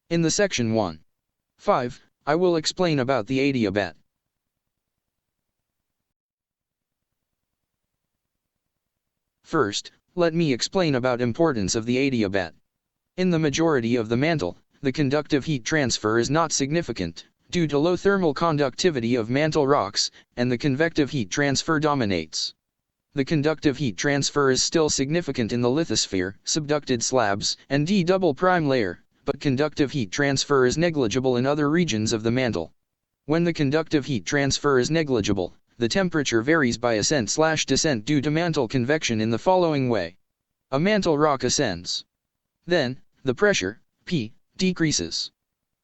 In the section 1.5, I will explain about the adiabat. First, let me explain about importance of the adiabat. In the majority of the mantle, the conductive heat transfer is not significant, due to low thermal conductivity of mantle rocks, and the convective heat transfer dominates. The conductive heat transfer is still significant in the lithosphere, subducted slabs, and D double prime layer, but conductive heat transfer is negligible in other regions of the mantle. When the conductive heat transfer is negligible, the temperature varies by ascent/descent due to mantle convection in the following way. A mantle rock ascends. Then, the pressure, P, decreases.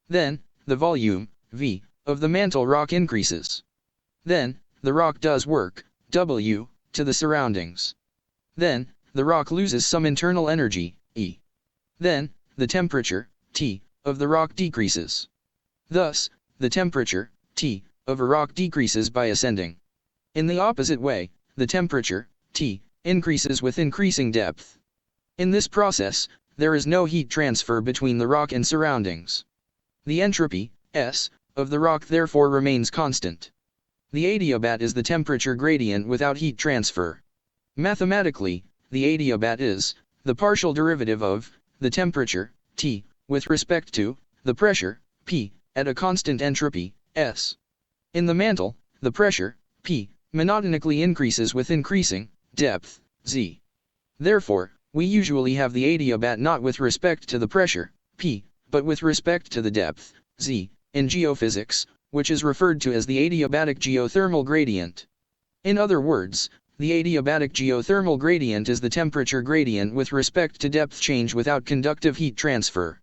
Then, the volume, V, of the mantle rock increases. Then, the rock does work, W, to the surroundings. Then, the rock loses some internal energy, E. Then, the temperature, T, of the rock decreases. Thus, the temperature, T, of a rock decreases by ascending. In the opposite way, the temperature, T, increases with increasing depth. In this process, there is no heat transfer between the rock and surroundings. The entropy, S, of the rock therefore remains constant. The adiabat is the temperature gradient without heat transfer. Mathematically, the adiabat is the partial derivative of the temperature, T, with respect to the pressure, P, at a constant entropy, S. In the mantle, the pressure, P, monotonically increases with increasing depth, Z. Therefore, we usually have the adiabat not with respect to the pressure, P, but with respect to the depth, Z, in geophysics, which is referred to as the adiabatic geothermal gradient. In other words, the adiabatic geothermal gradient is the temperature gradient with respect to depth change without conductive heat transfer.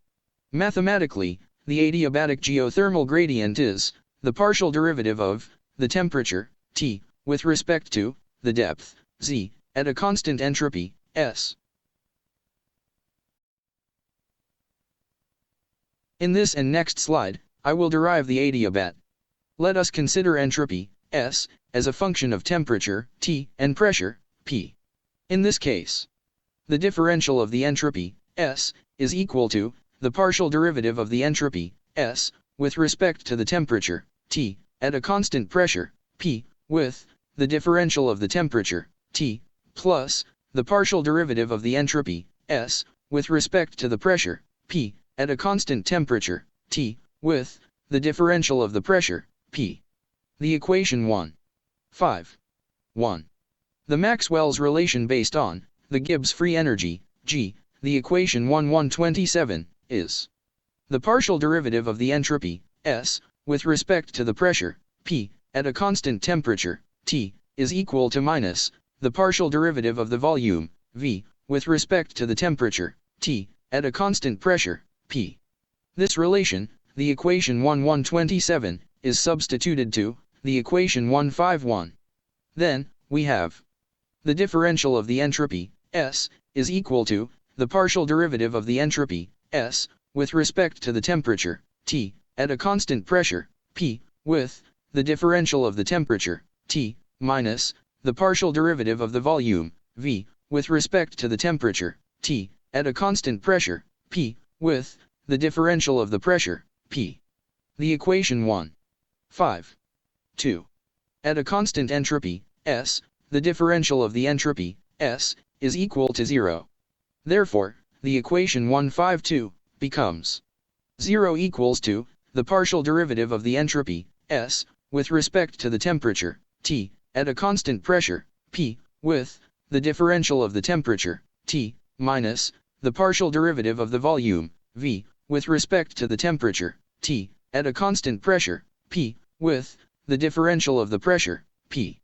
Mathematically, the adiabatic geothermal gradient is the partial derivative of the temperature, T, with respect to the depth, Z, at a constant entropy, S. In this and next slide, I will derive the adiabat. Let us consider entropy, S, as a function of temperature, T, and pressure, P. In this case, the differential of the entropy, S, is equal to the partial derivative of the entropy, S, with respect to the temperature, T, at a constant pressure, P, with the differential of the temperature, T, plus the partial derivative of the entropy, S, with respect to the pressure, P, at a constant temperature, T, with the differential of the pressure, P. The equation 1.5.1. The Maxwell's relation based on the Gibbs free energy, G, the equation 1.127, is the partial derivative of the entropy, S, with respect to the pressure, P, at a constant temperature, T, is equal to minus the partial derivative of the volume, V, with respect to the temperature, T, at a constant pressure, P. This relation, the equation 1.127, is substituted to the equation 1.5.1. Then, we have the differential of the entropy, S, is equal to the partial derivative of the entropy, S, with respect to the temperature, T, at a constant pressure, P, with the differential of the temperature, T, minus the partial derivative of the volume, V, with respect to the temperature, T, at a constant pressure, P, with the differential of the pressure, P. The equation 1.5.2. At a constant entropy, S, the differential of the entropy, S, is equal to 0. Therefore, the equation 1.5.2 becomes 0 equals to the partial derivative of the entropy, S, with respect to the temperature, T, at a constant pressure, P, with the differential of the temperature, T, minus the partial derivative of the volume, V, with respect to the temperature, T, at a constant pressure, P, with the differential of the pressure, P.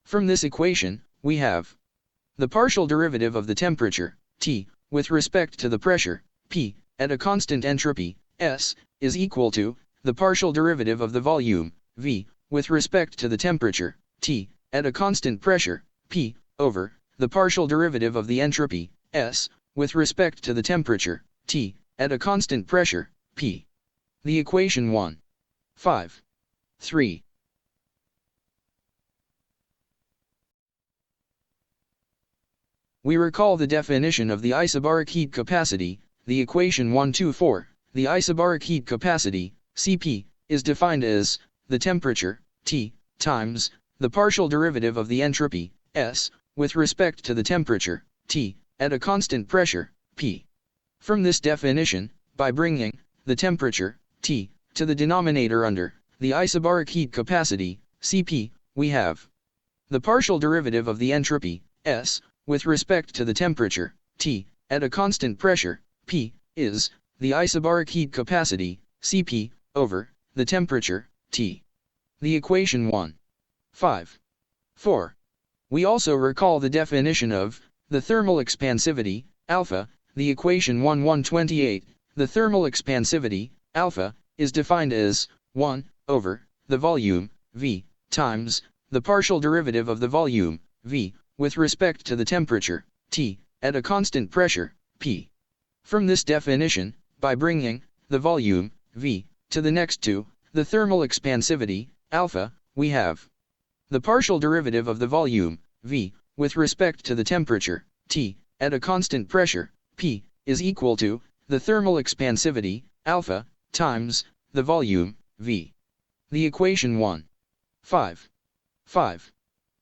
From this equation, we have the partial derivative of the temperature, T, with respect to the pressure, P, at a constant entropy, S, is equal to the partial derivative of the volume, V, with respect to the temperature, T, at a constant pressure, P, over the partial derivative of the entropy, S, with respect to the temperature, T, at a constant pressure, P. The equation 1.5.3. We recall the definition of the isobaric heat capacity, the equation 1.24, the isobaric heat capacity, Cp, is defined as the temperature, T, times the partial derivative of the entropy, S, with respect to the temperature, T, at a constant pressure, P. From this definition, by bringing the temperature, T, to the denominator under the isobaric heat capacity, Cp, we have the partial derivative of the entropy, S, with respect to the temperature, T, at a constant pressure, P, is the isobaric heat capacity, Cp, over the temperature, T. The equation 1. 5. 4. We also recall the definition of the thermal expansivity, alpha, the equation 128. The thermal expansivity, alpha, is defined as 1 over the volume, V, times the partial derivative of the volume, V, with respect to the temperature, T, at a constant pressure, P. From this definition, by bringing the volume, V, to the next to the thermal expansivity, alpha, we have the partial derivative of the volume, V, with respect to the temperature, T, at a constant pressure, P, is equal to the thermal expansivity, alpha, times the volume, V. The equation 1. 5. 5.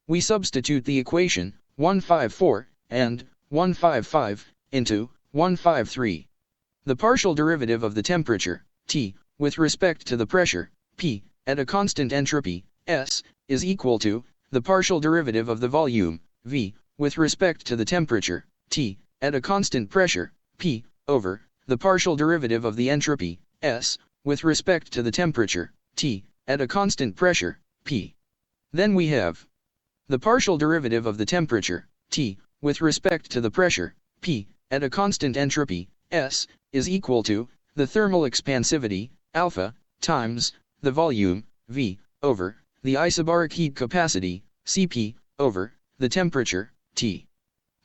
We substitute the equation 154 and 155 into 153. The partial derivative of the temperature, T, with respect to the pressure, P, at a constant entropy, S, is equal to the partial derivative of the volume, V, with respect to the temperature, T, at a constant pressure, P, over the partial derivative of the entropy, S, with respect to the temperature, T, at a constant pressure, P. Then we have the partial derivative of the temperature, T, with respect to the pressure, P, at a constant entropy, S, is equal to the thermal expansivity, alpha, times the volume, V, over the isobaric heat capacity, Cp, over the temperature, T.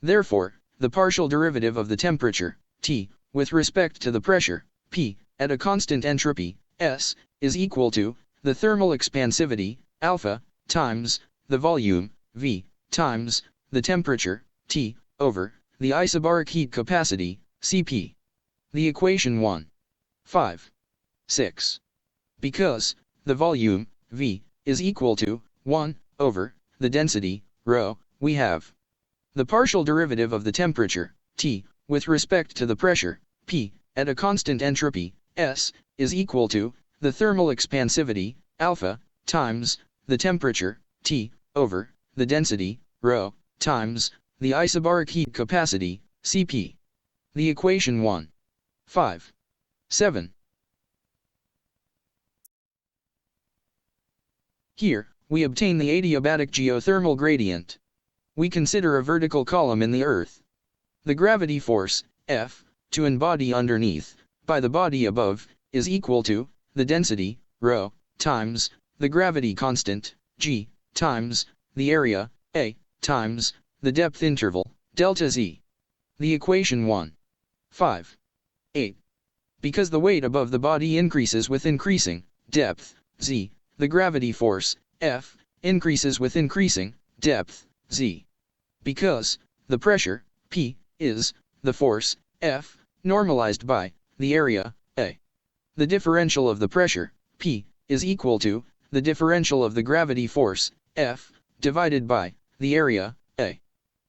Therefore, the partial derivative of the temperature, T, with respect to the pressure, P, at a constant entropy, S, is equal to the thermal expansivity, alpha, times the volume, V, times the temperature, T, over the isobaric heat capacity, Cp. The equation 1. 5. 6. Because the volume, V, is equal to 1 over the density, rho, we have the partial derivative of the temperature, T, with respect to the pressure, P, at a constant entropy, S, is equal to the thermal expansivity, alpha, times the temperature, T, over the density, rho, times the isobaric heat capacity, Cp. The equation 1. 5. 7. Here, we obtain the adiabatic geothermal gradient. We consider a vertical column in the earth. The gravity force, F, to an body underneath, by the body above, is equal to the density, rho, times the gravity constant, g, times the area, a, times the depth interval, delta z. The equation 1. 5. 8. Because the weight above the body increases with increasing depth, z, the gravity force, F, increases with increasing depth, z. Because the pressure, P, is the force, F, normalized by the area, A. The differential of the pressure, P, is equal to the differential of the gravity force, F, divided by the area, A.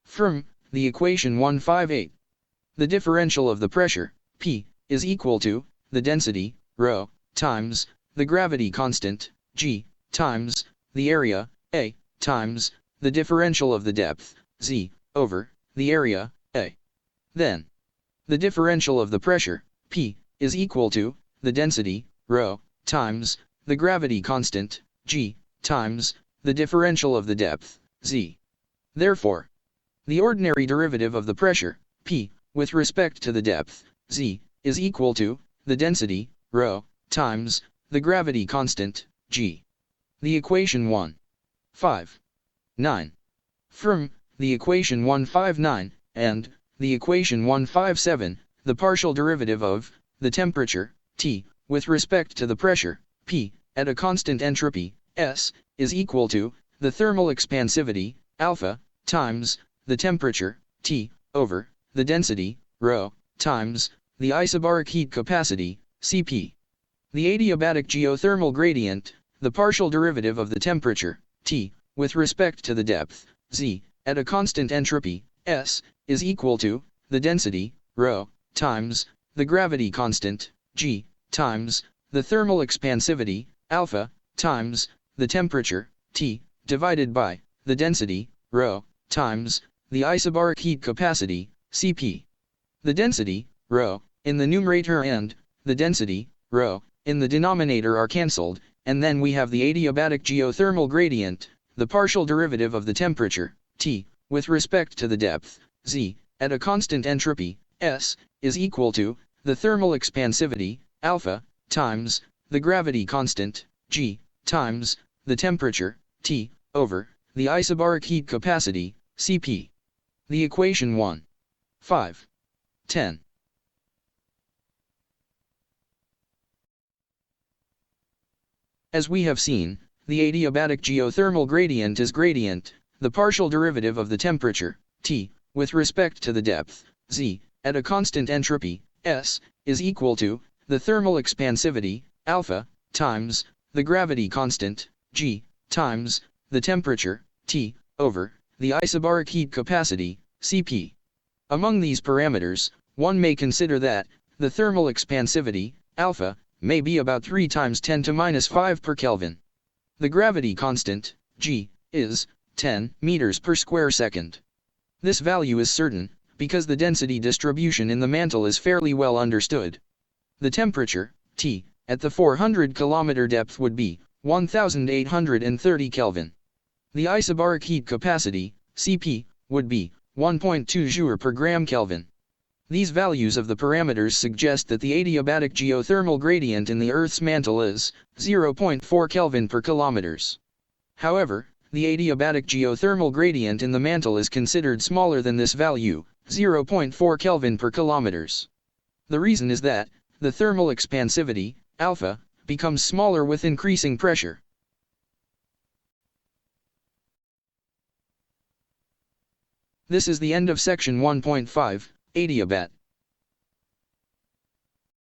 From the equation 158, the differential of the pressure, P, is equal to the density, rho, times the gravity constant, g, times the area, A, times the differential of the depth, z, over the area, A. Then, the differential of the pressure, P, is equal to the density, rho, times the gravity constant, g, times the differential of the depth, z. Therefore, the ordinary derivative of the pressure, P, with respect to the depth, z, is equal to the density, rho, times the gravity constant, g. The equation 1. 5. 9. From the equation 159 and the equation 157, the partial derivative of the temperature, T, with respect to the pressure, P, at a constant entropy, S, is equal to the thermal expansivity, alpha, times the temperature, T, over the density, rho, times the isobaric heat capacity, Cp. The adiabatic geothermal gradient, the partial derivative of the temperature, T, with respect to the depth, Z, at a constant entropy, S, is equal to the density, ρ, times the gravity constant, G, times the thermal expansivity, alpha, times the temperature, T, divided by the density, ρ, times the isobaric heat capacity, Cp. The density, ρ, in the numerator and the density, ρ, in the denominator are cancelled, and then we have the adiabatic geothermal gradient, the partial derivative of the temperature, T, with respect to the depth, Z, at a constant entropy, S, is equal to the thermal expansivity, alpha, times the gravity constant, G, times the temperature, T, over the isobaric heat capacity, Cp. The equation 1. 5. 10. As we have seen, the adiabatic geothermal gradient is gradient, the partial derivative of the temperature, T, with respect to the depth, Z, at a constant entropy, S, is equal to the thermal expansivity, alpha, times the gravity constant, G, times the temperature, T, over the isobaric heat capacity, Cp. Among these parameters, one may consider that the thermal expansivity, alpha, may be about 3 times 10 to minus 5 per Kelvin. The gravity constant, G, is 10 meters per square second. This value is certain, because the density distribution in the mantle is fairly well understood. The temperature, T, at the 400 km depth would be 1830 Kelvin. The isobaric heat capacity, Cp, would be 1.2 joule per gram Kelvin. These values of the parameters suggest that the adiabatic geothermal gradient in the Earth's mantle is 0.4 Kelvin per kilometers. However, the adiabatic geothermal gradient in the mantle is considered smaller than this value, 0.4 Kelvin per kilometers. The reason is that the thermal expansivity, alpha, becomes smaller with increasing pressure. This is the end of section 1.5, Adiabat.